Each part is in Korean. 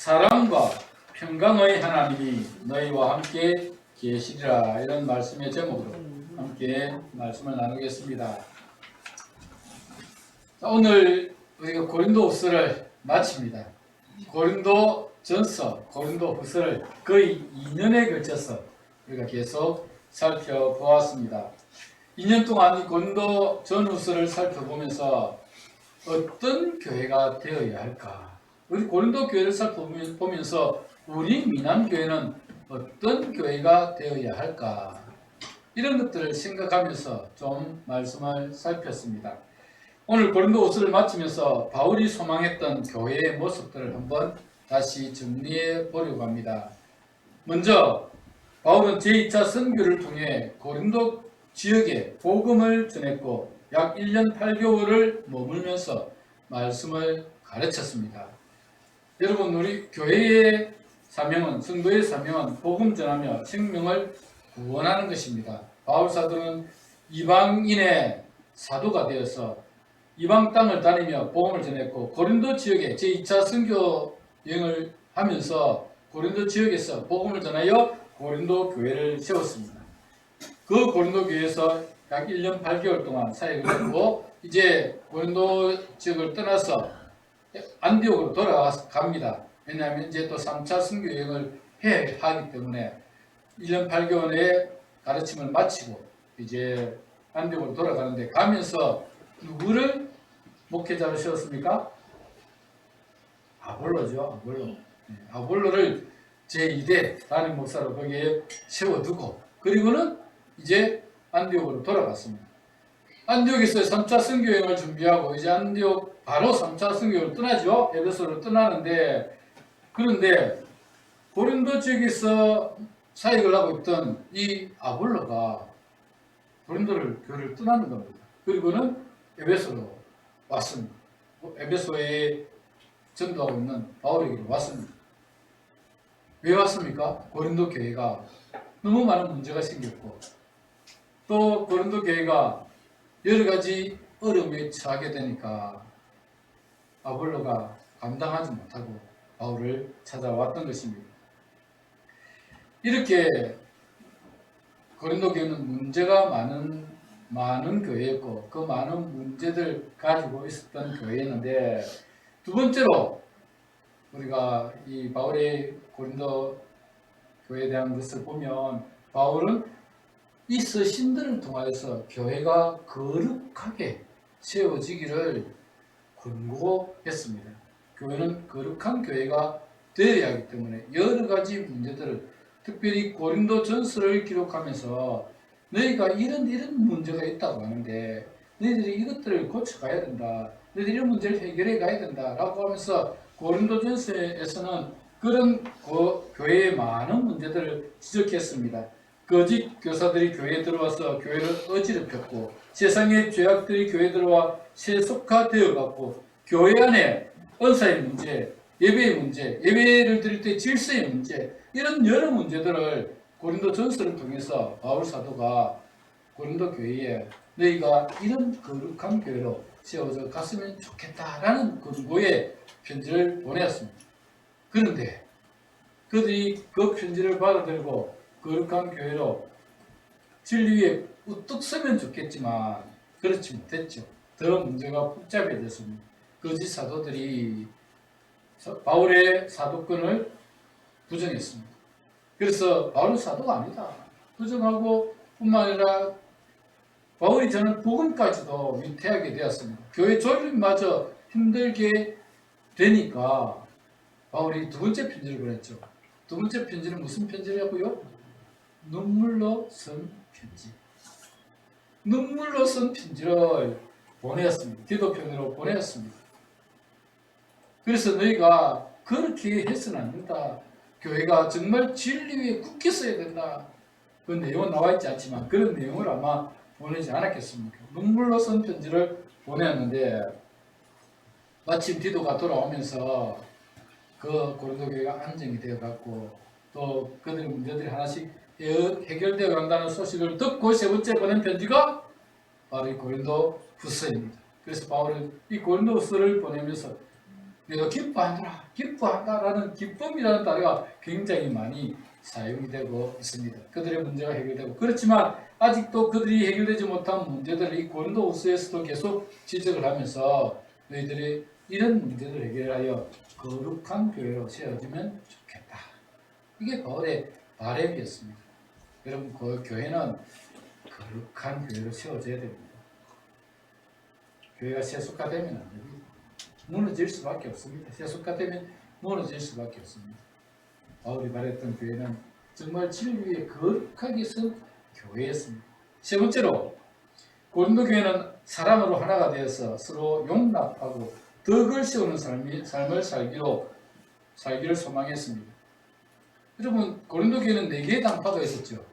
사랑과 평강의 하나님이 너희와 함께 계시리라. 이런 말씀의 제목으로 함께 말씀을 나누겠습니다. 자, 오늘 우리가 고린도후서를 마칩니다. 고린도전서, 고린도후서를 거의 2년에 걸쳐서 우리가 계속 살펴보았습니다. 2년 동안 이 고린도전후서를 살펴보면서 어떤 교회가 되어야 할까? 우리 고린도 교회를 살펴보면서 우리 미남교회는 어떤 교회가 되어야 할까? 이런 것들을 생각하면서 좀 말씀을 살폈습니다. 오늘 고린도후서를 마치면서 바울이 소망했던 교회의 모습들을 한번 다시 정리해 보려고 합니다. 먼저 바울은 제2차 선교를 통해 고린도 지역에 복음을 전했고 약 1년 8개월을 머물면서 말씀을 가르쳤습니다. 여러분, 우리 교회의 사명은, 성도의 사명은 복음 전하며 생명을 구원하는 것입니다. 바울 사도는 이방인의 사도가 되어서 이방 땅을 다니며 복음을 전했고 고린도 지역에 제2차 선교 여행을 하면서 고린도 지역에서 복음을 전하여 고린도 교회를 세웠습니다. 그 고린도 교회에서 약 1년 8개월 동안 사역을 했고 이제 고린도 지역을 떠나서 안디옥으로 돌아갑니다. 왜냐하면 이제 또 3차 선교 여행을 해야 하기 때문에 1년 8개월의 가르침을 마치고 이제 안디옥으로 돌아가는데 가면서 누구를 목회자로 세웠습니까? 아볼로죠. 아볼로를 제2대 담임 목사로 거기에 세워두고 그리고는 이제 안디옥으로 돌아갔습니다. 안디옥에서 3차 선교여행을 준비하고 이제 안디옥 바로 3차 선교를 떠나죠. 에베소를 떠나는데 그런데 고린도 지역에서 사역을 하고 있던 이 아볼로가 고린도를 교회를 떠나는 겁니다. 그리고는 에베소로 왔습니다. 에베소에 전도하고 있는 바울에게로 왔습니다. 왜 왔습니까? 고린도 교회가 너무 많은 문제가 생겼고 또 고린도 교회가 여러 가지 어려움에 처하게 되니까 아볼로가 감당하지 못하고 바울을 찾아왔던 것입니다. 이렇게 고린도 교회는 문제가 많은 교회였고 그 많은 문제들 가지고 있었던 교회였는데 두 번째로 우리가 이 바울의 고린도 교회에 대한 것을 보면 바울은 이 서신들을 통하여서 교회가 거룩하게 세워지기를 권고했습니다. 교회는 거룩한 교회가 되어야 하기 때문에 여러 가지 문제들을 특별히 고린도 전서를 기록하면서 너희가 이런 문제가 있다고 하는데 너희들이 이것들을 고쳐가야 된다. 너희들이 이런 문제를 해결해 가야 된다. 라고 하면서 고린도 전서에서는 그런 교회의 많은 문제들을 지적했습니다. 거짓 교사들이 교회에 들어와서 교회를 어지럽혔고 세상의 죄악들이 교회에 들어와 세속화되어갔고 교회 안에 은사의 문제, 예배의 문제, 예배를 드릴 때 질서의 문제 이런 여러 문제들을 고린도 전서를 통해서 바울 사도가 고린도 교회에 너희가 이런 거룩한 교회로 세워져 갔으면 좋겠다라는 권고의 편지를 보내었습니다. 그런데 그들이 그 편지를 받아들고 거룩한 교회로 진리 위에 우뚝 서면 좋겠지만 그렇지 못했죠. 더 문제가 복잡해졌습니다. 거짓 사도들이 바울의 사도권을 부정했습니다. 그래서 바울은 사도가 아니다. 부정하고 뿐만 아니라 바울이 저는 복음까지도 위태하게 되었습니다. 교회 조립마저 힘들게 되니까 바울이 두 번째 편지를 보냈죠. 두 번째 편지는 무슨 편지라고요? 눈물로 쓴 편지. 눈물로 쓴 편지를 보내었습니다. 기도편으로 보내었습니다. 그래서 너희가 그렇게 해서는 안 된다. 교회가 정말 진리 위에 굳게 서야 된다. 그 내용은 나와 있지 않지만 그런 내용을 아마 보내지 않았겠습니까? 눈물로 쓴 편지를 보내었는데 마침 디도가 돌아오면서 그 고린도 교회가 안정이 되어갔고 또 그들의 문제들이 하나씩 해결되어 간다는 소식을 듣고 세 번째 보낸 편지가 바로 이 고린도 후서입니다. 그래서 바울은 이 고린도 후서를 보내면서 내가 기뻐한다라는 기쁨이라는 단어가 굉장히 많이 사용이 되고 있습니다. 그들의 문제가 해결되고, 그렇지만 아직도 그들이 해결되지 못한 문제들을 이 고린도후서에서도 계속 지적을 하면서 너희들이 이런 문제를 해결하여 거룩한 교회로 세워지면 좋겠다. 이게 바울의 바람이었습니다. 여러분, 그 교회는 거룩한 교회로 세워져야 됩니다. 교회가 세속화되면 안 됩니다. 무너질 수밖에 없습니다. 세속화되면 무너질 수밖에 없습니다. 바울이 말했던 교회는 정말 진리에 거룩하게 선 교회였습니다. 세 번째로, 고린도 교회는 사랑으로 하나가 되어서 서로 용납하고 덕을 세우는 삶을 살기를 소망했습니다. 여러분, 고린도 교회는 4개의 당파가 있었죠.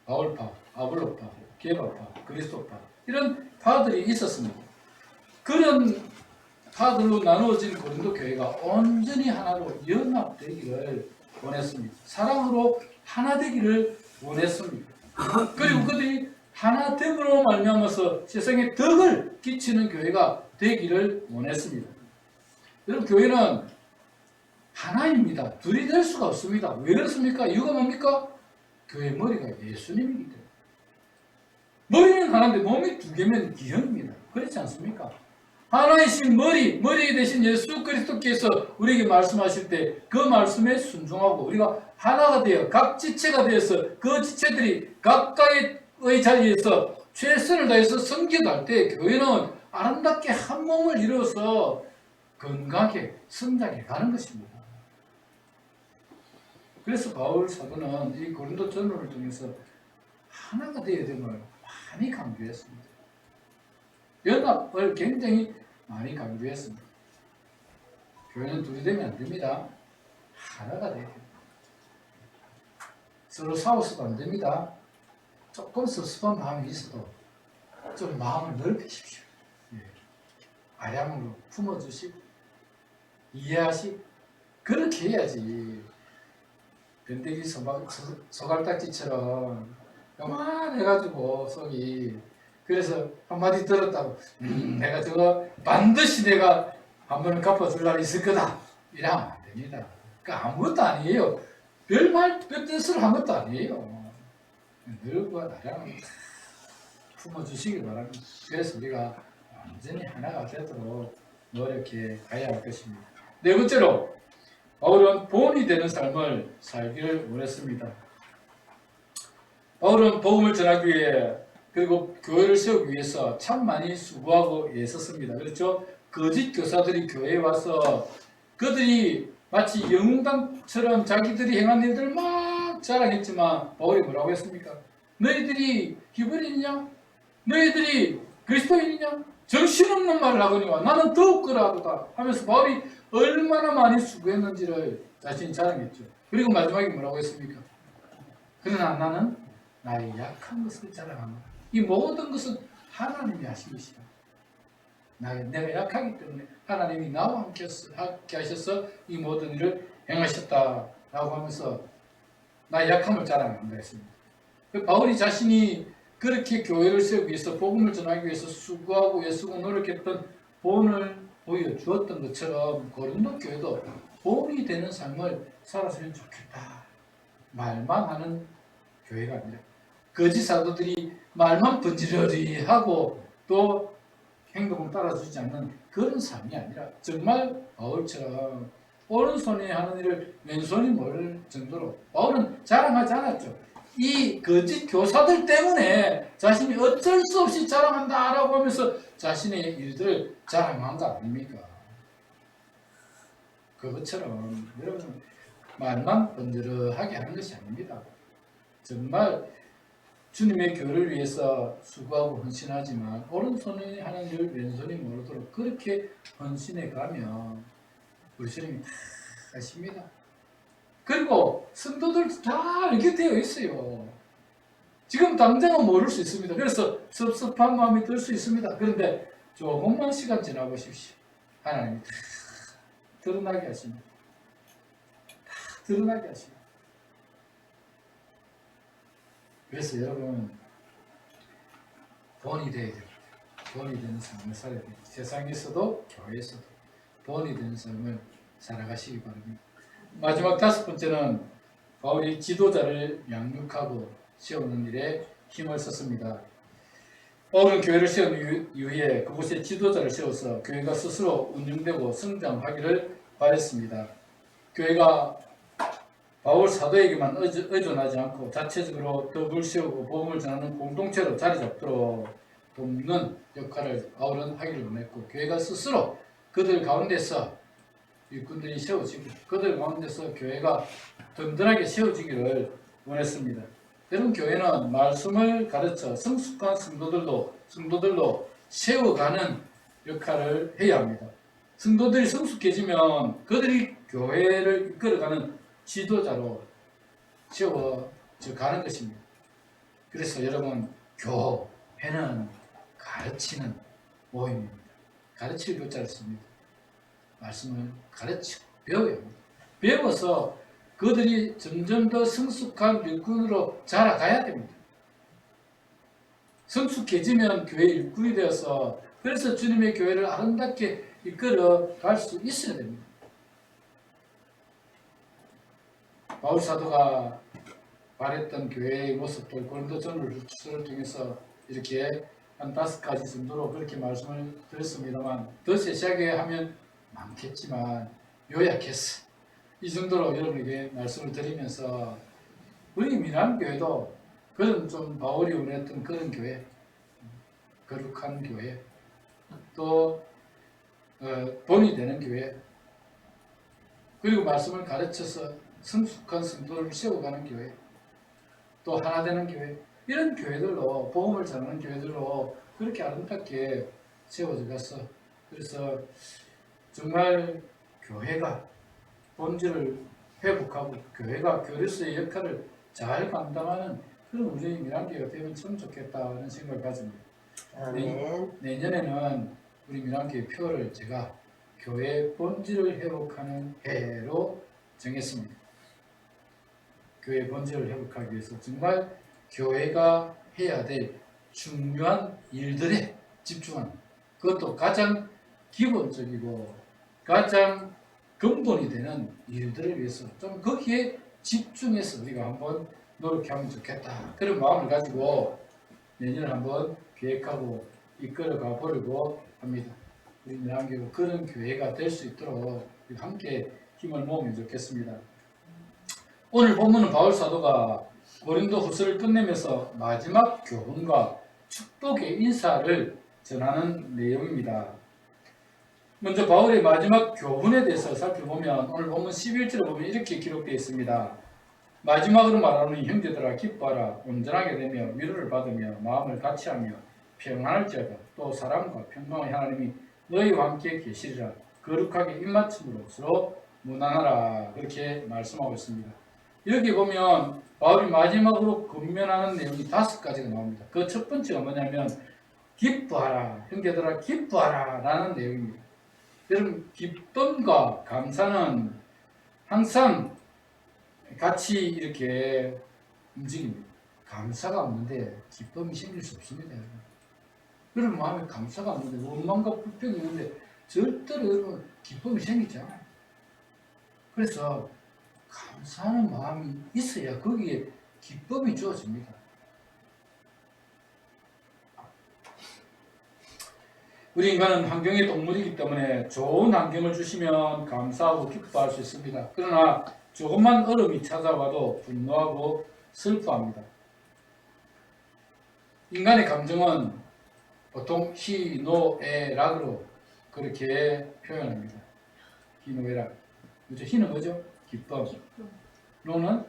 바울파, 아볼로파, 게바파, 그리스도파, 이런 파들이 있었습니다. 그런 파들로 나누어진 고린도 교회가 온전히 하나로 연합되기를 원했습니다. 사랑으로 하나 되기를 원했습니다. 그리고 그들이 하나 됨으로 말미암아서 세상에 덕을 끼치는 교회가 되기를 원했습니다. 여러분, 교회는 하나입니다. 둘이 될 수가 없습니다. 왜 그렇습니까? 이유가 뭡니까? 교회 머리가 예수님이기 때문에. 머리는 하나인데 몸이 2개면 기형입니다. 그렇지 않습니까? 하나이신 머리 대신 예수 그리스도께서 우리에게 말씀하실 때 그 말씀에 순종하고 우리가 하나가 되어 각 지체가 되어서 그 지체들이 각각의 자리에서 최선을 다해서 섬겨갈 때 교회는 아름답게 한 몸을 이루어서 건강하게 성장해 가는 것입니다. 그래서 바울 사도는 이 고린도 전후를 통해서 하나가 되어야 됨을 많이 강조했습니다. 연합을 굉장히 많이 강조했습니다. 교회는 둘이 되면 안 됩니다. 하나가 되어야 됩니다. 서로 싸워서도 안 됩니다. 조금 섭섭한 마음이 있어도 좀 마음을 넓히십시오. 아량으로 품어주시고 이해하시고 그렇게 해야지. 변대기 소갈딱지처럼 요만해가지고 속이, 그래서 한마디 들었다고 내가 저거 반드시 내가 한 번은 갚아줄 날이 있을 거다 이러면 안 됩니다. 그러니까 아무것도 아니에요. 별 뜻을 한 것도 아니에요. 늘과 나량을 품어주시기 바랍니다. 그래서 우리가 완전히 하나가 되도록 노력해 가야 할 것입니다. 네 번째로, 바울은 본이 되는 삶을 살기를 원했습니다. 바울은 복음을 전하기 위해, 그리고 교회를 세우기 위해서 참 많이 수고하고 애썼습니다. 그렇죠? 거짓 교사들이 교회에 와서 그들이 마치 영웅당처럼 자기들이 행한 일들을 막 자랑했지만 바울이 뭐라고 했습니까? 너희들이 히브리인이냐? 너희들이 그리스도인이냐? 정신없는 말을 하거니와 나는 더욱 그러하도다 하면서 바울이 얼마나 많이 수고했는지를 자신이 자랑했죠. 그리고 마지막에 뭐라고 했습니까? 그러나 나는 나의 약한 것을 자랑합니다. 이 모든 것은 하나님이 하신 것이다. 내가 약하기 때문에 하나님이 나와 함께 하셔서 이 모든 일을 행하셨다라고 하면서 나의 약함을 자랑한다 했습니다. 바울이 자신이 그렇게 교회를 세우기 위해서, 복음을 전하기 위해서 수고하고 애쓰고 노력했던 본을 보여주었던 것처럼 고린도 교회도 본이 되는 삶을 살았으면 좋겠다. 말만 하는 교회가 아니라 거짓 사도들이 말만 번지르르 하고 또 행동을 따라주지 않는 그런 삶이 아니라 정말 바울처럼 오른손이 하는 일을 왼손이 모를 정도로, 바울은 자랑하지 않았죠. 이 거짓 교사들 때문에 자신이 어쩔 수 없이 자랑한다라고 하면서 자신의 일들을 자랑한 거 아닙니까? 그것처럼 여러분, 말만 번지르하게 하는 것이 아닙니다. 정말 주님의 교회를 위해서 수고하고 헌신하지만 오른손이 하는 일 왼손이 모르도록 그렇게 헌신해 가면 우리 주님이 다 하십니다. 그리고 성도들도 다 알게 되어 있어요. 지금 당장은 모를 수 있습니다. 그래서 섭섭한 마음이 들 수 있습니다. 그런데 조금만 시간 지나보십시오. 하나님이 다 드러나게 하십니다. 다 드러나게 하십니다. 그래서 여러분, 본이 되어야 됩니다. 본이 되는 삶을 살아야 됩니다. 세상에서도 교회에서도 본이 되는 삶을 살아가시기 바랍니다. 마지막 5번째는 바울이 지도자를 양육하고 세우는 일에 힘을 썼습니다. 바울은 교회를 세운 이후에 그곳에 지도자를 세워서 교회가 스스로 운영되고 성장하기를 바랬습니다. 교회가 바울 사도에게만 의존하지 않고 자체적으로 덕을 세우고 복음을 전하는 공동체로 자리 잡도록 돕는 역할을 바울은 하기를 원했고, 교회가 스스로 그들 가운데서 일꾼들이 세워지고 그들 가운데서 교회가 든든하게 세워지기를 원했습니다. 여러분, 교회는 말씀을 가르쳐 성숙한 성도들로 세워가는 역할을 해야 합니다. 성도들이 성숙해지면 그들이 교회를 이끌어가는 지도자로 세워져 가는 것입니다. 그래서 여러분, 교회는 가르치는 모임입니다. 가르칠 교자를 씁니다. 말씀을 가르치고 배워야 합니다. 배워서 그들이 점점 더 성숙한 일꾼으로 자라가야 됩니다. 성숙해지면 교회 일꾼이 되어서 그래서 주님의 교회를 아름답게 이끌어 갈 수 있어야 됩니다. 바울 사도가 말했던 교회의 모습들, 고린도전서를 통해서 이렇게 한 5가지 정도로 그렇게 말씀을 드렸습니다만, 더 세세하게 하면 많겠지만 요약해서 이 정도로 여러분에게 말씀을 드리면서, 우리 미남교회도 그런 좀 바울이 원했던 그런 교회, 거룩한 교회, 또 본이 되는 교회, 그리고 말씀을 가르쳐서 성숙한 성도를 세워가는 교회, 또 하나 되는 교회, 이런 교회들로, 복음을 전하는 교회들로 그렇게 아름답게 세워져 갔어. 그래서 정말 교회가 본질을 회복하고 교회가 교리스의 역할을 잘 감당하는 그런 우리 미남교회가 되면 참 좋겠다는 생각을 가집니다. 내년에는 우리 미남교회 표를 제가 교회 본질을 회복하는 해로 정했습니다. 교회 본질을 회복하기 위해서 정말 교회가 해야 될 중요한 일들에 집중하는, 그것도 가장 기본적이고 가장 근본이 되는 일들을 위해서 좀 거기에 집중해서 우리가 한번 노력하면 좋겠다, 그런 마음을 가지고 내년을 한번 계획하고 이끌어가 보려고 합니다. 우리 미남교회가 그런 교회가 될 수 있도록 함께 힘을 모으면 좋겠습니다. 오늘 본문은 바울 사도가 고린도 후서를 끝내면서 마지막 교훈과 축복의 인사를 전하는 내용입니다. 먼저 바울의 마지막 교훈에 대해서 살펴보면 오늘 본문 11절에 보면 이렇게 기록되어 있습니다. 마지막으로 말하는 형제들아, 기뻐하라. 온전하게 되며 위로를 받으며 마음을 같이하며 평안할지어다. 또 사랑과 평강의 하나님이 너희와 함께 계시리라. 거룩하게 입맞춤으로 서로 무난하라. 그렇게 말씀하고 있습니다. 여기 보면 바울이 마지막으로 권면하는 내용이 5가지가 나옵니다. 그 첫 번째가 뭐냐면 기뻐하라. 형제들아, 기뻐하라 라는 내용입니다. 여러분, 기쁨과 감사는 항상 같이 이렇게 움직입니다. 감사가 없는데 기쁨이 생길 수 없습니다. 여러분 마음에 감사가 없는데, 원망과 불평이 있는데 절대로 여러분 기쁨이 생기지 않아요. 그래서 감사하는 마음이 있어야 거기에 기쁨이 주어집니다. 우리 인간은 환경의 동물이기 때문에 좋은 환경을 주시면 감사하고 기뻐할 수 있습니다. 그러나 조금만 어려움이 찾아와도 분노하고 슬퍼합니다. 인간의 감정은 보통 희노애락으로 그렇게 표현합니다. 희노애락. 그렇죠? 희는 뭐죠? 기쁨. 노는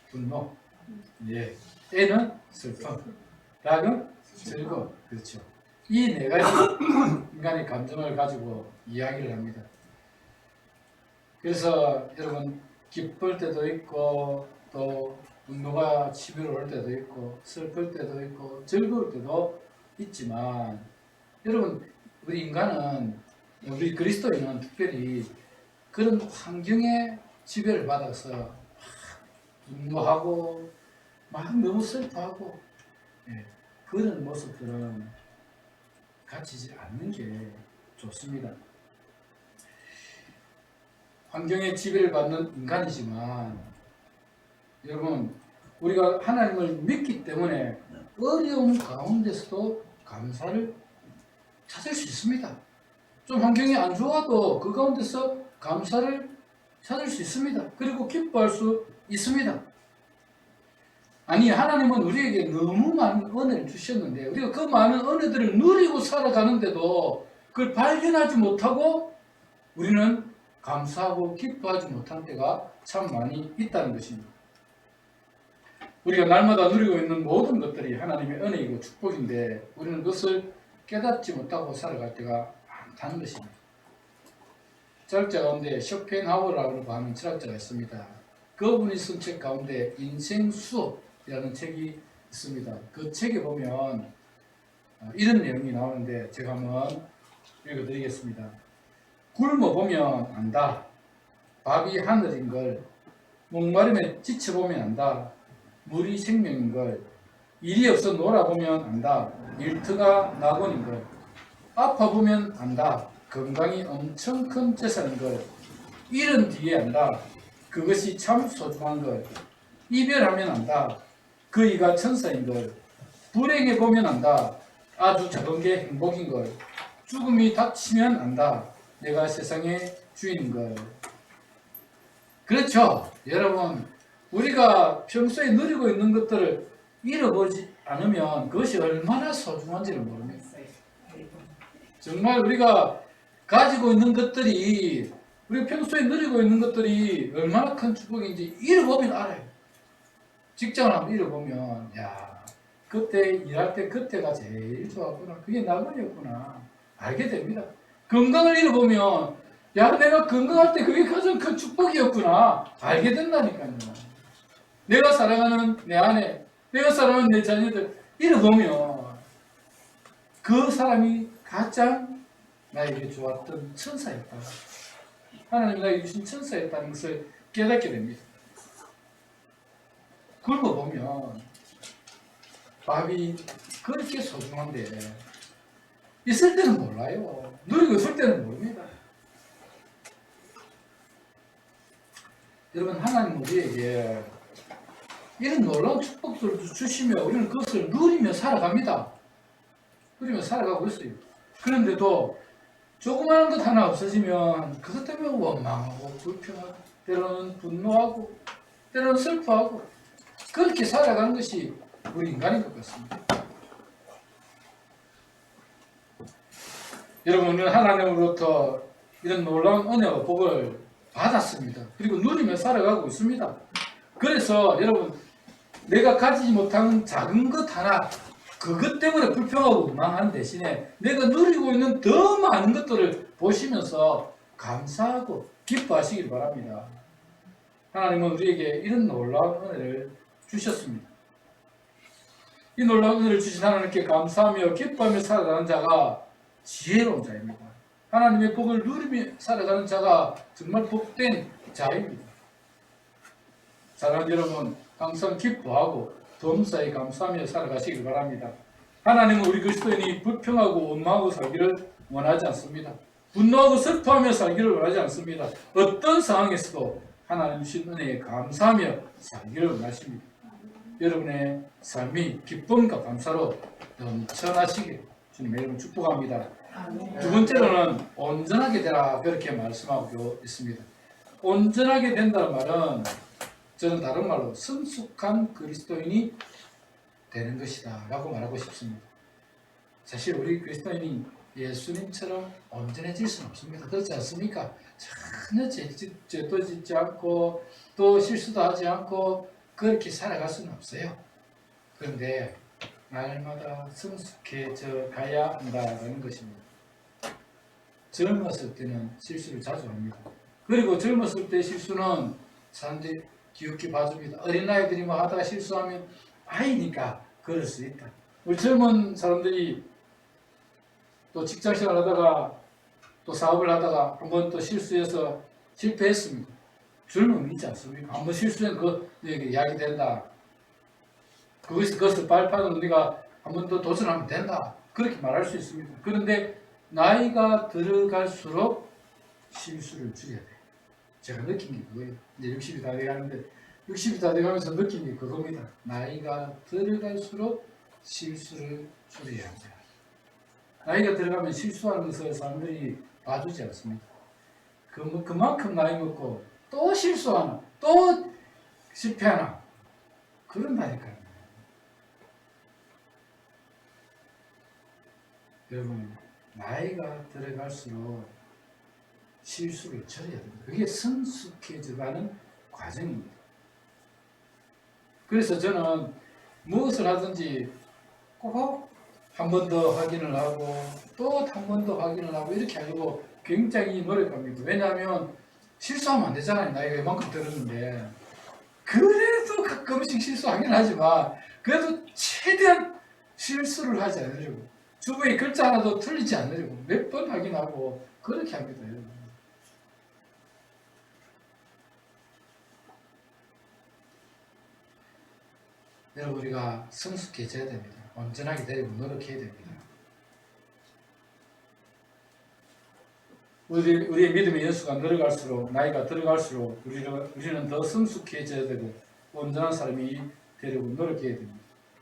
분노. 예. 애는 슬픔. 락은 즐거움. 그렇죠. 이 4가지 인간의 감정을 가지고 이야기를 합니다. 그래서 여러분, 기쁠 때도 있고 또 분노가 치밀어 올 때도 있고 슬플 때도 있고 즐거울 때도 있지만, 여러분 우리 인간은, 우리 그리스도인은 특별히 그런 환경에 지배를 받아서 분노하고 막 너무 슬퍼하고, 그런 모습들은 갖추지 않는 게 좋습니다. 환경에 지배를 받는 인간이지만 여러분 우리가 하나님을 믿기 때문에 어려움 가운데서도 감사를 찾을 수 있습니다. 좀 환경이 안 좋아도 그 가운데서 감사를 찾을 수 있습니다. 그리고 기뻐할 수 있습니다. 아니 하나님은 우리에게 너무 많은 은혜를 주셨는데 우리가 그 많은 은혜들을 누리고 살아가는데도 그걸 발견하지 못하고 우리는 감사하고 기뻐하지 못한 때가 참 많이 있다는 것입니다. 우리가 날마다 누리고 있는 모든 것들이 하나님의 은혜이고 축복인데 우리는 그것을 깨닫지 못하고 살아갈 때가 많다는 것입니다. 철학자 가운데 쇼펜하우어라고 하는 철학자가 있습니다. 그분이 쓴 책 가운데 인생 수업이라는 책이 있습니다. 그 책에 보면 이런 내용이 나오는데 제가 한번 읽어드리겠습니다. 굶어보면 안다. 밥이 하늘인 걸. 목마름에 지쳐보면 안다. 물이 생명인 걸. 일이 없어 놀아보면 안다. 일터가 낙원인 걸. 아파보면 안다. 건강이 엄청 큰 재산인 걸. 잃은 뒤에 안다. 그것이 참 소중한 걸. 이별하면 안다. 그 이가 천사인 걸. 불행해보면 안다. 아주 작은 게 행복인 걸. 죽음이 닥치면 안다. 내가 세상의 주인인 걸. 그렇죠. 여러분 우리가 평소에 누리고 있는 것들을 잃어버리지 않으면 그것이 얼마나 소중한지를 모릅니다. 정말 우리가 가지고 있는 것들이 우리가 평소에 누리고 있는 것들이 얼마나 큰 축복인지 잃어보면 알아요. 직장을 한번 잃어보면 야 그때 일할 때 그때가 제일 좋았구나. 그게 낙원이었구나. 알게 됩니다. 건강을 잃어보면 야 내가 건강할 때 그게 가장 큰 축복이었구나. 알게 된다니까요. 내가 사랑하는 내 아내, 내가 사랑하는 내 자녀들 잃어보면 그 사람이 가장 나에게 좋았던 천사였다. 하나님이 나에게 주신 천사였다는 것을 깨닫게 됩니다. 굶어보면 밥이 그렇게 소중한데 있을 때는 몰라요. 누리고 있을 때는 모릅니다. 여러분 하나님 우리에게 이런 놀라운 축복들을 주시며 우리는 그것을 누리며 살아갑니다. 누리며 살아가고 있어요. 그런데도 조그마한 것 하나 없어지면 그것 때문에 원망하고 불평하고 때로는 분노하고 때로는 슬퍼하고 그렇게 살아가는 것이 우리 인간인 것 같습니다. 여러분은 하나님으로부터 이런 놀라운 은혜와 복을 받았습니다. 그리고 누리며 살아가고 있습니다. 그래서 여러분 내가 가지지 못한 작은 것 하나 그것 때문에 불평하고 원망하는 대신에 내가 누리고 있는 더 많은 것들을 보시면서 감사하고 기뻐하시길 바랍니다. 하나님은 우리에게 이런 놀라운 은혜를 주셨습니다. 이 놀라운 은혜를 주신 하나님께 감사하며 기뻐하며 살아가는 자가 지혜로운 자입니다. 하나님의 복을 누리며 살아가는 자가 정말 복된 자입니다. 사랑하는 여러분, 항상 기뻐하고 범사에 감사하며 살아가시길 바랍니다. 하나님은 우리 그리스도인이 불평하고 원망하고 살기를 원하지 않습니다. 분노하고 슬퍼하며 살기를 원하지 않습니다. 어떤 상황에서도 하나님 주신 은혜에 감사하며 살기를 원하십니다. 여러분의 삶이 기쁨과 감사로 넘쳐나시길 주님의 이름으로 축복합니다. 두 번째로는 온전하게 되라 그렇게 말씀하고 있습니다. 온전하게 된다는 말은 저는 다른 말로 성숙한 그리스도인이 되는 것이다 라고 말하고 싶습니다. 사실 우리 그리스도인이 예수님처럼 온전해질 수는 없습니다. 그렇지 않습니까? 전혀 죄도 짓지 않고 또 실수도 하지 않고 그렇게 살아갈 수는 없어요. 그런데 날마다 성숙해져 가야 한다는 것입니다. 젊었을 때는 실수를 자주 합니다. 그리고 젊었을 때 실수는 사람들이 기웃기 봐줍니다. 어린 아이들이 뭐 하다가 실수하면 아이니까 그럴 수 있다. 우리 젊은 사람들이 또 직장생활 하다가 또 사업을 하다가 한번 또 실수해서 실패했습니다. 젊음이 있지 않습니까? 한번 실수한 그에게 이야기된다. 그것을 발판으로 우리가 한번 더 도전하면 된다. 그렇게 말할 수 있습니다. 그런데 나이가 들어갈수록 실수를 줄여야 돼요. 제가 느낀 게 그거예요. 이제 60이 다 돼가는데 60이 다 돼가면서 느낀 게 그겁니다. 나이가 들어갈수록 실수를 줄여야 합니다. 나이가 들어가면 실수하는 것을 사람들이 봐주지 않습니다. 그만큼 나이 먹고 또 실수하나 또 실패하나 그런다니까요. 여러분 나이가 들어갈수록 실수를 줄여야 됩니다. 그게 성숙해져가는 과정입니다. 그래서 저는 무엇을 하든지 꼭 한 번 더 확인을 하고 또 한 번 더 확인을 하고 이렇게 하려고 굉장히 노력합니다. 왜냐하면 실수하면 안 되잖아요. 나이가 이만큼 들었는데. 그래도 가끔씩 실수하긴 하지만 그래도 최대한 실수를 하지 않으려고 주부의 글자 하나도 틀리지 않으려고 몇 번 확인하고 그렇게 합니다. 여러분. 여러분 우리가 성숙해져야 됩니다. 온전하게 되려고 노력해야 됩니다. 우리의 믿음의 연수가 늘어갈수록 나이가 들어갈수록 우리는 더 성숙해져야 되고 온전한 사람이 되려고 노력해야 됩니다.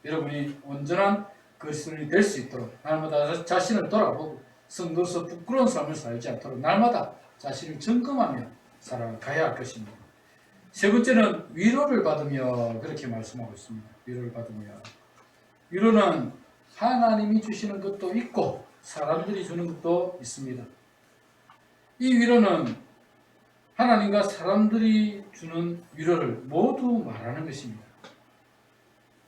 여러분이 온전한 그리스도인이 될 수 있도록 날마다 자신을 돌아보고 성도로서 부끄러운 삶을 살지 않도록 날마다 자신을 점검하며 살아가야 할 것입니다. 세 번째는 위로를 받으며 그렇게 말씀하고 있습니다. 위로를 받으며 위로는 하나님이 주시는 것도 있고 사람들이 주는 것도 있습니다. 이 위로는 하나님과 사람들이 주는 위로를 모두 말하는 것입니다.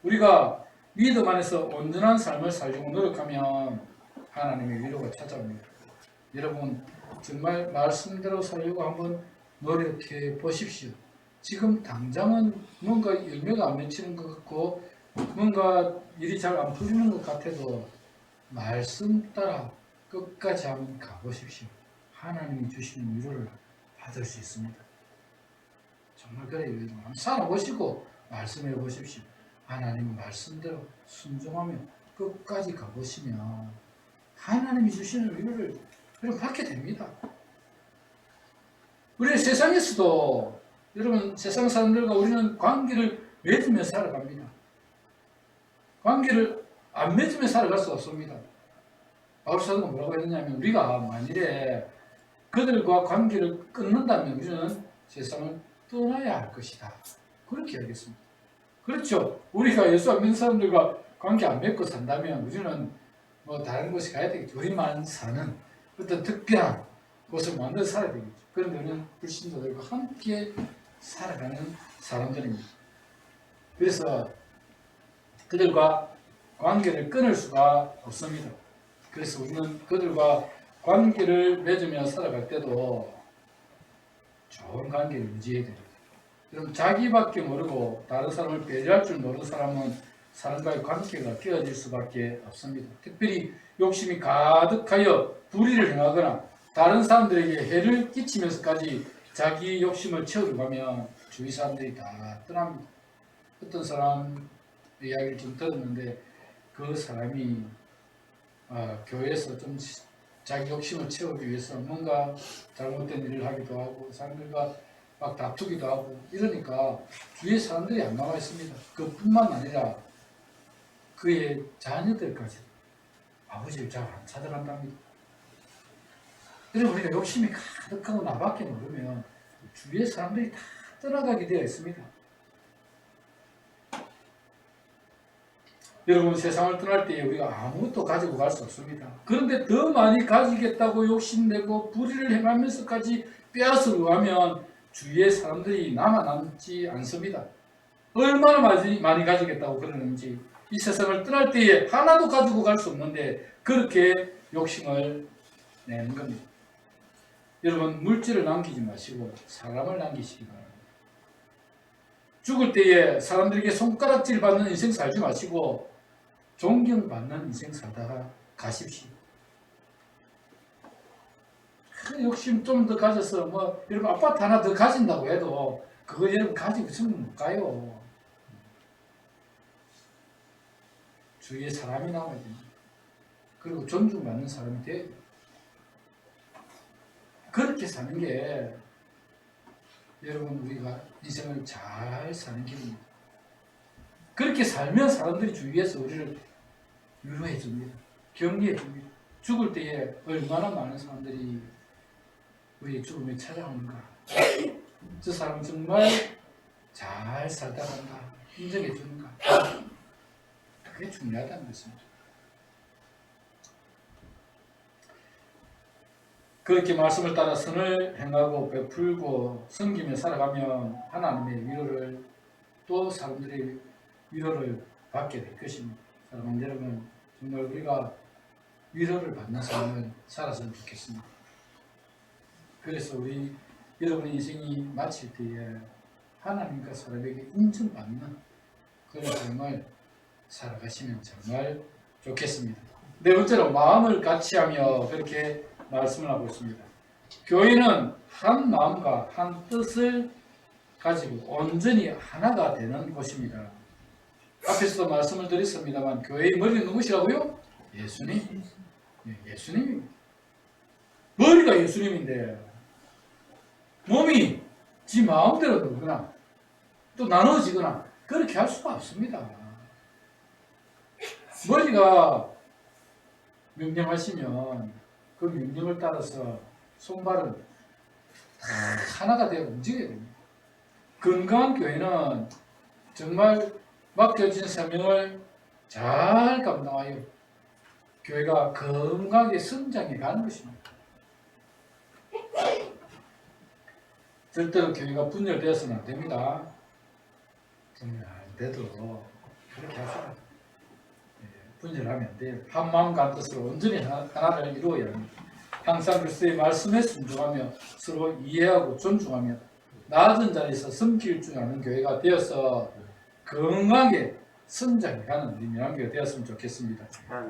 우리가 믿음 안에서 온전한 삶을 살려고 노력하면 하나님의 위로가 찾아옵니다. 여러분 정말 말씀대로 살려고 한번 노력해 보십시오. 지금 당장은 뭔가 열매가 안 맺히는 것 같고 뭔가 일이 잘 안 풀리는 것 같아도 말씀 따라 끝까지 한번 가보십시오. 하나님이 주시는 위로를 받을 수 있습니다. 정말 그래요. 한번 살아보시고 말씀해 보십시오. 하나님 말씀대로 순종하며 끝까지 가보시면 하나님이 주시는 위로를 여러분 받게 됩니다. 우리 세상에서도 여러분 세상 사람들과 우리는 관계를 맺으며 살아갑니다. 관계를 안 맺으며 살아갈 수 없습니다. 바울 사도가 뭐라고 했느냐면 우리가 만일에 그들과 관계를 끊는다면 우리는 세상을 떠나야 할 것이다. 그렇게 알겠습니다. 그렇죠. 우리가 예수 안 믿는 사람들과 관계 안 맺고 산다면 우리는 뭐 다른 곳에 가야 되겠죠. 우리만 사는 어떤 특별한 곳을 만들어 살아야 되겠죠. 그런데 우리는 불신자들과 함께 살아가는 사람들입니다. 그래서 그들과 관계를 끊을 수가 없습니다. 그래서 우리는 그들과 관계를 맺으며 살아갈 때도 좋은 관계를 유지해야 됩니다. 여러분 자기밖에 모르고 다른 사람을 배려할 줄 모르는 사람은 사람과의 관계가 깨어질 수밖에 없습니다. 특별히 욕심이 가득하여 불의를 행하거나 다른 사람들에게 해를 끼치면서까지 자기 욕심을 채우려고 하면 주위 사람들이 다 떠납니다. 어떤 사람 이야기를 좀 들었는데 그 사람이 교회에서 좀 자기 욕심을 채우기 위해서 뭔가 잘못된 일을 하기도 하고 사람들과 막 다투기도 하고 이러니까 주위에 사람들이 안 나와 있습니다. 그뿐만 아니라 그의 자녀들까지 아버지를 잘 안 찾아간답니다. 여러분 우리가 욕심이 가득하고 나밖에 모르면 주위의 사람들이 다 떠나가게 되어 있습니다. 여러분 세상을 떠날 때 우리가 아무것도 가지고 갈 수 없습니다. 그런데 더 많이 가지겠다고 욕심내고 불의를 행하면서까지 빼앗으려고 하면 주위의 사람들이 남지 않습니다. 얼마나 많이 가지겠다고 그러는지 이 세상을 떠날 때에 하나도 가지고 갈 수 없는데 그렇게 욕심을 내는 겁니다. 여러분 물질을 남기지 마시고 사람을 남기시기 바랍니다. 죽을 때에 사람들에게 손가락질 받는 인생 살지 마시고 존경받는 인생 살다가 가십시오. 욕심 좀 더 가져서 뭐 여러분 아파트 하나 더 가진다고 해도 그거 여러분 가지고 있으면 못 가요. 주위에 사람이 나와야 됩니다. 그리고 존중받는 사람이 돼야 돼요. 그렇게 사는 게 여러분 우리가 인생을 잘 사는 길입니다. 그렇게 살면 사람들이 주위에서 우리를 위로해 줍니다. 격려해 줍니다. 죽을 때에 얼마나 많은 사람들이 우리의 죽음에 찾아오는가. 저 사람 정말 잘 살다 간다. 인정해 주는가. 그게 중요하다는 것입니다. 그렇게 말씀을 따라 선을 행하고 베풀고 섬기며 살아가면 하나님의 위로를 또 사람들의 위로를 받게 될 것입니다. 사랑하는 여러분, 정말 우리가 위로를 받는 삶을 살았으면 좋겠습니다. 그래서 우리 여러분의 인생이 마칠 때에 하나님과 사람에게 인정받는 그런 삶을 살아가시면 정말 좋겠습니다. 네 번째로 마음을 같이하며 그렇게 말씀을 하고 있습니다. 교회는 한 마음과 한 뜻을 가지고 온전히 하나가 되는 곳입니다. 앞에서도 말씀을 드렸습니다만 교회의 머리는 누구시라고요? 예수님. 예수님입니다. 머리가 예수님인데 몸이 지 마음대로 놀거나 또 나눠지거나 그렇게 할 수가 없습니다. 머리가 명령하시면 그 명령을 따라서 손발은 하나가 되어 움직여야 됩니다. 건강한 교회는 정말 맡겨진 사명을 잘 감당하여 교회가 건강하게 성장해 가는 것입니다. 절대로 교회가 분열되어서는 안 됩니다. 분열 안 돼도 그렇게 하세요. 분열하면 안 돼요. 한 마음과 한 뜻으로 온전히 하나를 이루어야 합니다. 항상 그리스도의 말씀에 순종하며 서로 이해하고 존중하며 낮은 자리에서 섬길 줄 아는 교회가 되어서 건강하게 성장해가는 유명한 교회가 되었으면 좋겠습니다.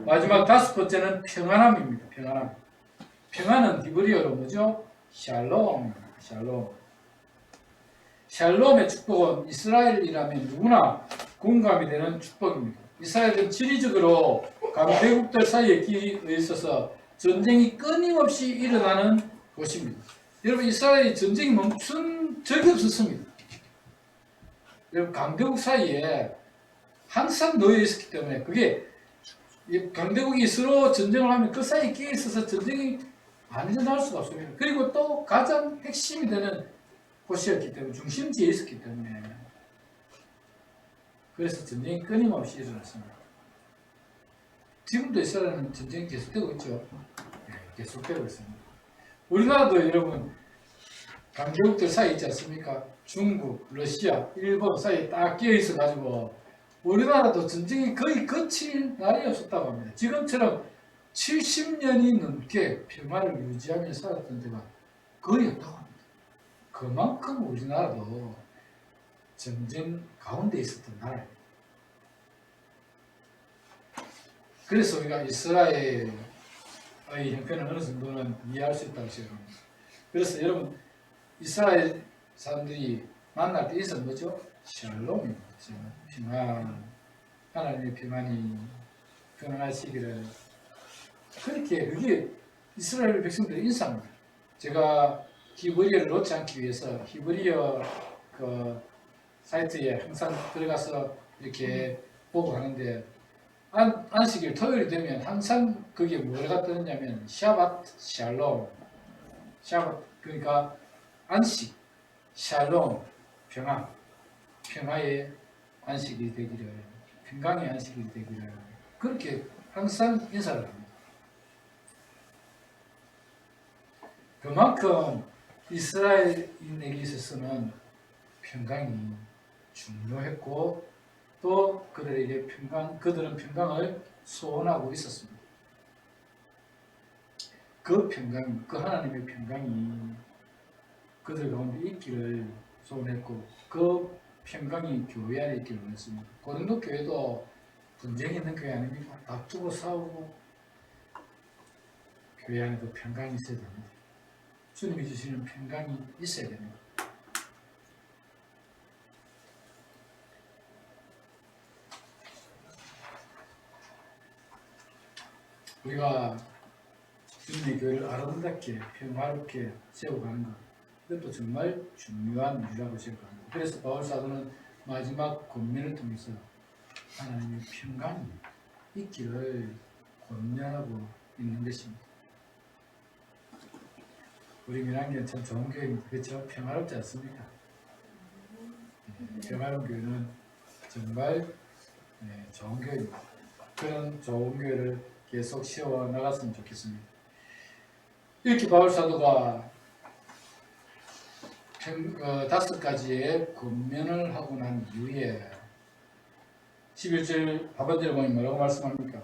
마지막 다섯 번째는 평안함입니다. 평안함. 평안은 히브리어로 뭐죠? 샬롬입니다. 샬롬. 샬롬의 축복은 이스라엘이라면 누구나 공감이 되는 축복입니다. 이스라엘은 지리적으로 강대국들 사이에 끼어 있어서 전쟁이 끊임없이 일어나는 곳입니다. 여러분 이스라엘이 전쟁이 멈춘 적이 없었습니다. 여러분 강대국 사이에 항상 놓여 있었기 때문에 그게 강대국이 서로 전쟁을 하면 그 사이에 끼어 있어서 전쟁이 안 일어날 수가 없습니다. 그리고 또 가장 핵심이 되는 곳이었기 때문에 중심지에 있었기 때문에 그래서 전쟁이 끊임없이 일어났습니다. 지금도 이스라엘은 전쟁이 계속되고 있죠. 네, 계속되고 있습니다. 우리나라도 여러분 강대국들 사이에 있지 않습니까? 중국, 러시아, 일본 사이에 딱 끼어 있어 가지고 우리나라도 전쟁이 거의 거칠 날이 없었다고 합니다. 지금처럼 70년이 넘게 평화를 유지하며 살았던 데가 거의 없다고 합니다. 그만큼 우리나라도 전쟁 가운데 있었던 나라예요. 그래서 우리가 이스라엘의 형편을 어느 정도는 이해할 수 있다고 생각합니다. 그래서 여러분 이스라엘 사람들이 만날 때 있었던 뭐죠? 샬롬입니다. 평안, 하나님의 평안이 평안하시기를 그렇게 그게 이스라엘 백성들의 인사입니다. 제가 히브리어를 놓지 않기 위해서 히브리어 그 사이트에 항상 들어가서 이렇게 보고 하는데 안식일 토요일이 되면 항상 그게 뭐가 뜨느냐면 샤밧 샬롬 샤밧 그러니까 안식 샬롬 평화 평화의 안식이 되기를 평강의 안식이 되기를 그렇게 항상 인사를 합니다. 그만큼 이스라엘인에게 있어서는 평강이 중요했고 또 그들에게 그들은 평강을 소원하고 있었습니다. 그 평강, 그 하나님의 평강이 그들 가운데 있기를 소원했고 그 평강이 교회 안에 있기를 원했습니다. 고린도 교회도 분쟁이 있는 교회 아닙니까? 다투고 싸우고 교회 안에도 평강이 있어야 됩니다. 주님이 주시는 평강이 있어야 됩니다. 우리가 주님의 교회를 아름답게 평화롭게 세워가는 것 이것도 정말 중요한 일이라고 생각합니다. 그래서 바울 사도는 마지막 권면을 통해서 하나님의 평강이 있기를 권면하고 있는 것입니다. 우리 민안교회는 참 좋은 교회입니다. 그렇죠? 평화롭지 않습니까? 평화로운 교회는 정말 좋은 교회입니다. 그런 좋은 교회를 계속 세워 나갔으면 좋겠습니다. 이렇게 바울 사도가 5가지의 권면을 하고 난 이후에 11절 하반절에 보면 뭐라고 말씀합니까?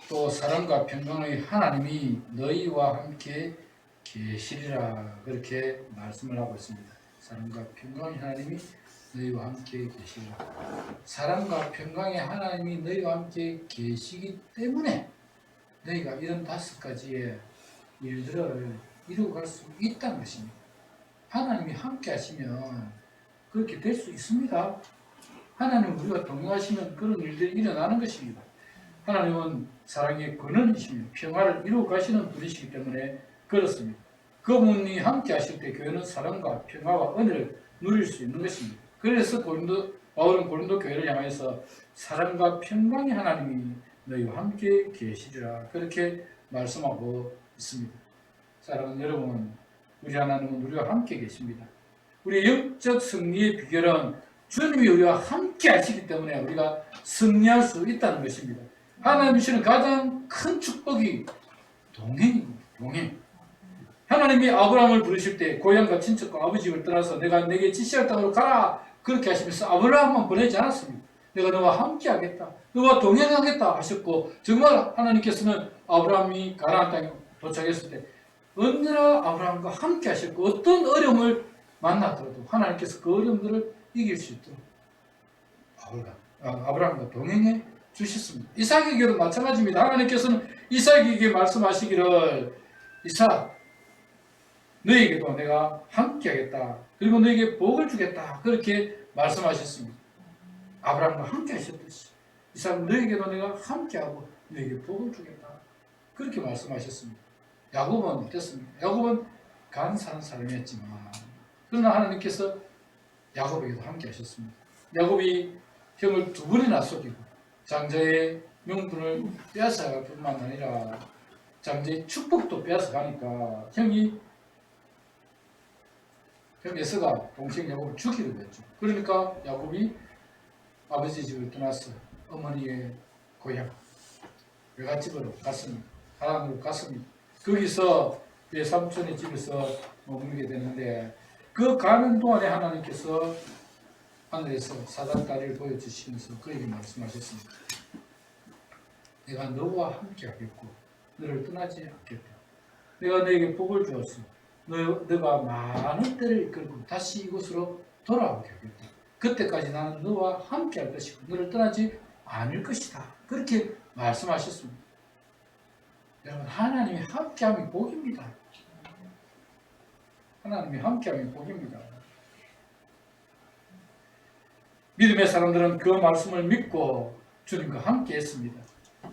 또 사랑과 평강의 하나님이 너희와 함께 계시리라 그렇게 말씀을 하고 있습니다. 사랑과 평강의 하나님이 너희와 함께 계시리라. 사랑과 평강의 하나님이 너희와 함께 계시기 때문에 너희가 이런 5가지의 일들을 이루어 갈 수 있다는 것입니다. 하나님이 함께 하시면 그렇게 될 수 있습니다. 하나님은 우리가 동행하시면 그런 일들이 일어나는 것입니다. 하나님은 사랑의 근원이시며 평화를 이루어 가시는 분이시기 때문에 그렇습니다. 그분이 함께 하실 때 교회는 사랑과 평화와 은혜를 누릴 수 있는 것입니다. 그래서 바울은 고린도 교회를 향해서 사랑과 평강의 하나님이 너희와 함께 계시리라 그렇게 말씀하고 있습니다. 사랑하는 여러분, 우리 하나님은 우리와 함께 계십니다. 우리의 영적 승리의 비결은 주님이 우리와 함께 하시기 때문에 우리가 승리할 수 있다는 것입니다. 하나님 주시는 가장 큰 축복이 동행입니다. 동행. 하나님이 아브라함을 부르실 때 고향과 친척과 아버지 집을 떠나서 내가 내게 지시할 땅으로 가라 그렇게 하시면서 아브라함만 보내지 않았습니다. 내가 너와 함께 하겠다. 너와 동행하겠다 하셨고 정말 하나님께서는 아브라함이 가나안 땅에 도착했을 때 언제나 아브라함과 함께 하셨고 어떤 어려움을 만나더라도 하나님께서 그 어려움들을 이길 수 있도록 아브라함과 동행해 주셨습니다. 이삭에게도 마찬가지입니다. 하나님께서는 이삭에게 말씀하시기를 이삭 너에게도 내가 함께 하겠다. 그리고 너에게 복을 주겠다. 그렇게 말씀하셨습니다. 아브라함과 함께 하셨듯이 이삭 너에게도 내가 함께하고 너에게 복을 주겠다. 그렇게 말씀하셨습니다. 야곱은 어땠습니까? 야곱은 간사한 사람이었지만 그러나 하나님께서 야곱에게도 함께 하셨습니다. 야곱이 형을 2번이나 속이고 장자의 명분을 빼앗아갈 뿐만 아니라 장자의 축복도 빼앗아가니까 형이 에서가 동생 야곱을 죽이기로 했죠. 그러니까 야곱이 아버지 집을 떠나서 어머니의 고향 외갓집으로 갔습니다. 하란으로 갔습니다. 거기서 외삼촌의 집에서 머물게 되는데 그 가는 동안에 하나님께서 하늘에서 사닥다리를 보여주시면서 그에게 말씀하셨습니다. 내가 너와 함께 하겠고 너를 떠나지 않겠다. 내가 너에게 복을 주었어. 너가 많은 때를 이끌고 다시 이곳으로 돌아오게 하겠다. 그때까지 나는 너와 함께 할 것이고 너를 떠나지 않을 것이다. 그렇게 말씀하셨습니다. 여러분 하나님이 함께함이 복입니다. 하나님이 함께함이 복입니다. 믿음의 사람들은 그 말씀을 믿고 주님과 함께 했습니다.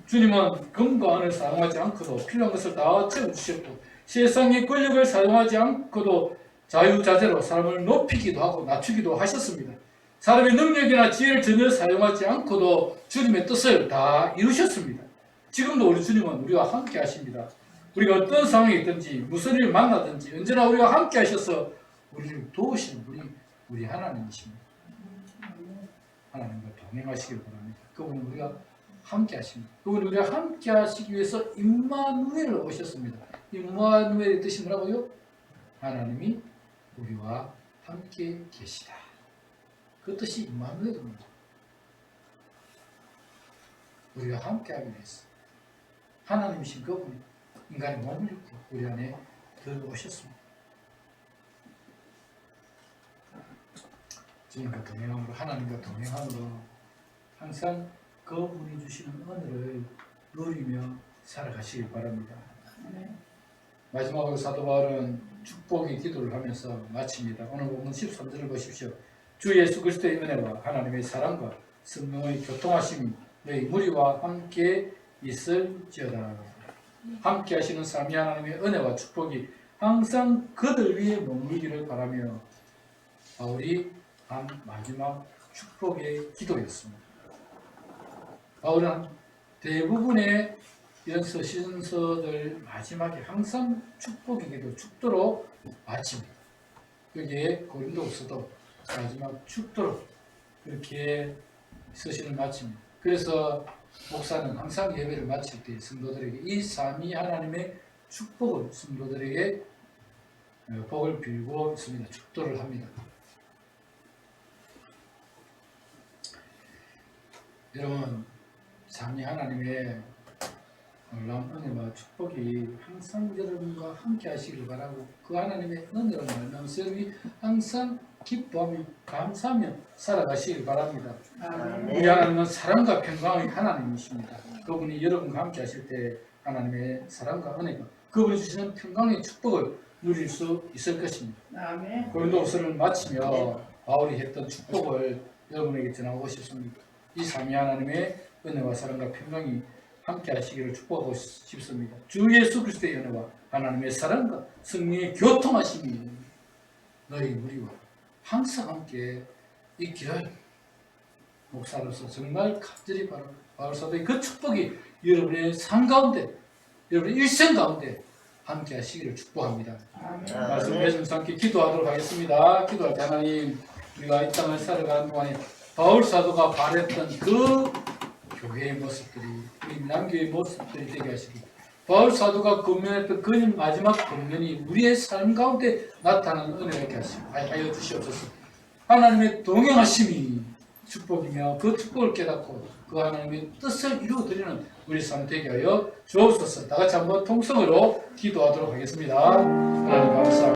주님은 금과 은을 사용하지 않고도 필요한 것을 다 채워주셨고 세상의 권력을 사용하지 않고도 자유자재로 사람을 높이기도 하고 낮추기도 하셨습니다. 사람의 능력이나 지혜를 전혀 사용하지 않고도 주님의 뜻을 다 이루셨습니다. 지금도 우리 주님은 우리와 함께 하십니다. 우리가 어떤 상황에 있든지 무슨 일을 만나든지 언제나 우리와 함께 하셔서 우리를 도우시는 우리 하나님이십니다. 하나님과 동행하시길 바랍니다. 그분은 우리가 함께 하십니다. 그분은 우리가 함께 하시기 위해서 임마누엘을 오셨습니다. 임마누엘의 뜻이 뭐라고요? 하나님이 우리와 함께 계시다. 그 뜻이 임마누엘입니다. 우리와 함께 하기 위해서 하나님이신 그분이 인간의 몸을 입고 우리 안에 들어오셨습니다. 주님과 동행함으로 하나님과 동행함으로 항상 그분이 주시는 은혜를 누리며 살아가시길 바랍니다. 마지막으로 사도 바울은 축복의 기도를 하면서 마칩니다. 오늘 본문 13절을 보십시오. 주 예수 그리스도의 은혜와 하나님의 사랑과 성령의 교통하심이 너희 무리와 함께 있을지어다. 함께 하시는 삼위 하나님의 은혜와 축복이 항상 그들 위에 머물기를 바라며 바울이 한 마지막 축복의 기도였습니다. 바울은 대부분의 이런 서신서들 마지막에 항상 축복의 기도, 축도로 마칩니다. 여기에 고린도후서도 마지막 축도로 그렇게 서신을 마칩니다. 그래서 목사는 항상 예배를 마칠 때 성도들에게 이 삼위 하나님의 축복을 성도들에게 복을 빌고 있습니다. 축도를 합니다. 여러분, 삼위 하나님의 놀라운 은혜와 축복이 항상 여러분과 함께 하시길 바라고 그 하나님의 은혜로 말미암아서 여러분이 항상 기뻐하며 감사하며 살아가시길 바랍니다. 우리 하나님은 사랑과 평강의 하나님이십니다. 그분이 여러분과 함께 하실 때 하나님의 사랑과 은혜가 그분이 주시는 평강의 축복을 누릴 수 있을 것입니다. 고린도후서를 마치며 바울이 했던 축복을 여러분에게 전하고 싶습니다. 이 삼위 하나님의 은혜와 사랑과 평강이 함께 하시기를 축복하고 싶습니다. 주 예수 그리스도의 은혜와 하나님의 사랑과 성령의 교통하심이 너희 우리와 항상 함께 있기를 목사로서 정말 간절히 바랍니다. 바울 사도의 그 축복이 여러분의 삶 가운데, 여러분의 일생 가운데 함께 하시기를 축복합니다. 말씀 맺으면서 함께 기도하도록 하겠습니다. 기도할 때 하나님, 우리가 이 땅을 살아가는 동안에 바울 사도가 바랬던 그 교회의 모습들이, 우리 남교의 모습들이 되게 하시고, 바울 사도가 권면했던 그 마지막 권면이 우리의 삶 가운데 나타나는 은혜를 하여 주시옵소서. 하나님의 동행하심이 축복이며 그 축복을 깨닫고 그 하나님의 뜻을 이루어드리는 우리 삶 되게 하여 주옵소서. 다 같이 한번 통성으로 기도하도록 하겠습니다. 하나님 감사합니다.